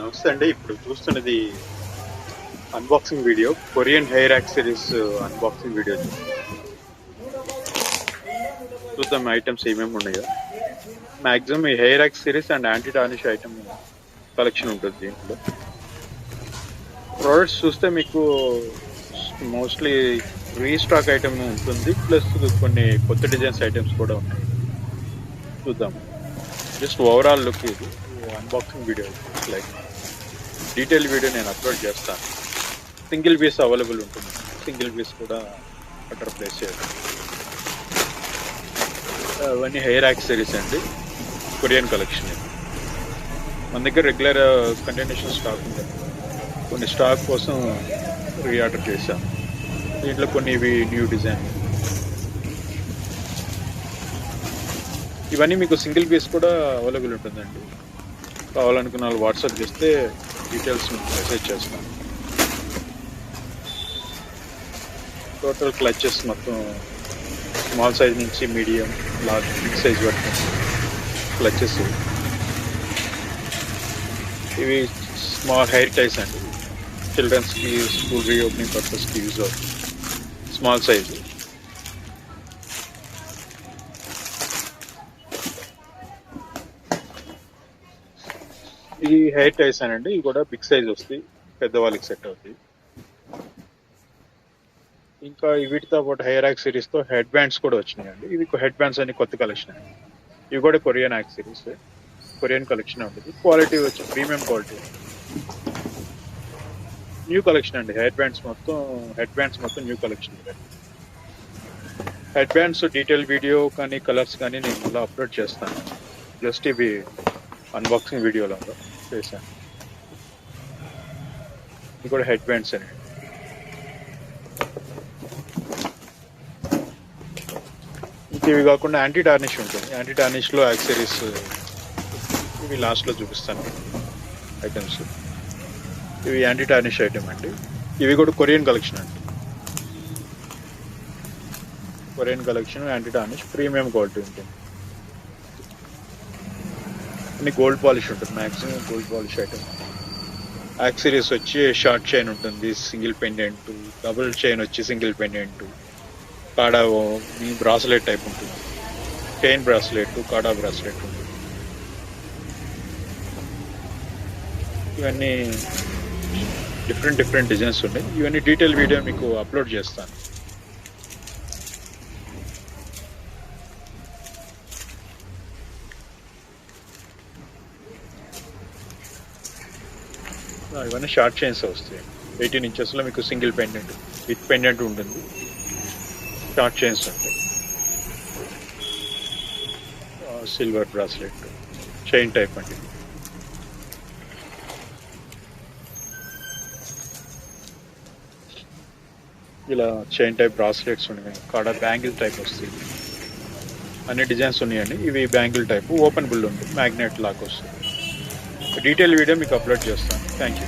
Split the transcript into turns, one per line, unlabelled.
నమస్తే అండి. ఇప్పుడు చూస్తున్నది unboxing video. Korean hair accessories unboxing video చూద్దాం ఐటమ్స్ ఏమేమి ఉన్నాయో. మ్యాక్సిమం ఈ hair accessories and anti tarnish item collection ఉంటుంది దీంట్లో. ప్రోడక్ట్స్ చూస్తే మీకు మోస్ట్లీ రీస్టాక్ ఐటమ్ ఉంటుంది, ప్లస్ కొన్ని కొత్త డిజైన్స్ ఐటమ్స్ కూడా ఉన్నాయి. చూద్దాం. జస్ట్ ఓవరాల్ లుక్ ఇది unboxing video. Like detail video నేను అప్లోడ్ చేస్తాను. సింగిల్ పీస్ అవైలబుల్ ఉంటుంది, సింగిల్ పీస్ కూడా అక్కడ ప్లేస్ చేయాలి. అవన్నీ హెయిర్ యాక్సెసరీస్ అండి, కొరియన్ కలెక్షన్. మన దగ్గర రెగ్యులర్ కంటిన్యూషన్ స్టాక్ ఉంది, కొన్ని స్టాక్ కోసం రీఆర్డర్ చేశాం. దీంట్లో కొన్ని ఇవి న్యూ డిజైన్. ఇవన్నీ మీకు సింగిల్ పీస్ కూడా అవైలబుల్ ఉంటుందండి. కావాలనుకున్న వాళ్ళు వాట్సాప్ చేస్తే డీటెయిల్స్ మెసేజ్ చేస్తాను. టోటల్ క్లచెస్ మొత్తం స్మాల్ సైజ్ నుంచి మీడియం, లార్జ్, బిగ్ సైజ్ వరకు క్లచెస్. ఇవి స్మాల్ హెయిర్ టైస్ అండి, చిల్డ్రన్స్కి స్కూల్ రీఓపెనింగ్ పర్పస్కి యూజ్ అవుతుంది. Small size. ఈ హెయిర్ టైస్ అనండి, ఇవి కూడా బిగ్ సైజ్ వస్తాయి, పెద్దవాళ్ళకి సెట్ అవుతాయి. ఇంకా వీటితో పాటు హెయిర్ యాక్సెసరీస్తో హెడ్ బ్యాండ్స్ కూడా వచ్చినాయండి. ఇవి హెడ్ బ్యాండ్స్ అన్ని కొత్త కలెక్షన్ అండి. ఇవి కూడా కొరియన్ యాక్సెసరీస్, కొరియన్ కలెక్షన్ ఉంటుంది. క్వాలిటీ వచ్చి ప్రీమియం క్వాలిటీ, న్యూ కలెక్షన్ అండి. హెడ్ బ్యాండ్స్ మొత్తం new collection. Head bands detail video కానీ కలర్స్ కానీ నేను మళ్ళీ అప్లోడ్ చేస్తాను. జస్ట్ ఇవి అన్బాక్సింగ్ వీడియోలో చేశాను. ఇది కూడా హెడ్ బ్యాండ్స్ అండి. ఇవి కాకుండా యాంటీ టార్నిష్ ఉంటుంది. యాంటీ టార్నిష్లో యాక్సెసరీస్ ఇవి లాస్ట్లో చూపిస్తాను ఐటమ్స్. ఇవి యాంటీ టార్నిష్ ఐటమ్ అండి. ఇవి కూడా కొరియన్ కలెక్షన్ అండి. Korean collection anti tarnish premium quality ఉంటుంది. అన్ని గోల్డ్ పాలిష్ ఉంటుంది, maximum gold polish item. Accessories వచ్చి షార్ట్ చైన్ ఉంటుంది, సింగిల్ పెండెంట్, డబుల్ చైన్ వచ్చి సింగిల్ పెండెంట్, కాడా మీ బ్రాస్లెట్ టైప్ ఉంటుంది, చైన్ బ్రాస్లెట్, కాడా బ్రాస్లెట్ ఉంటుంది. ఇవన్నీ డిఫరెంట్ డిజైన్స్ ఉన్నాయి. ఇవన్నీ డీటెయిల్ వీడియో మీకు అప్లోడ్ చేస్తాను. ఇవన్నీ షార్ట్ చైన్స్ వస్తాయి. 18 ఇంచెస్లో మీకు సింగిల్ పెండెంట్ విత్ పెండెంట్ ఉంటుంది, షార్ట్ చైన్స్ ఉంటాయి. సిల్వర్ బ్రాస్లెట్ చైన్ టైప్ అండి. ఇలా చైన్ టైప్ బ్రాస్లెట్స్ ఉన్నాయి. కాడ బ్యాంగిల్ టైప్ వస్తుంది. అన్ని డిజైన్స్ ఉన్నాయండి. ఇవి బ్యాంగిల్ టైప్ ఓపెన్ బుల్ ఉంటుంది, మ్యాగ్నెట్ లాక్ వస్తుంది. డీటెయిల్ వీడియో మీకు అప్లోడ్ చేస్తాను. Thank you.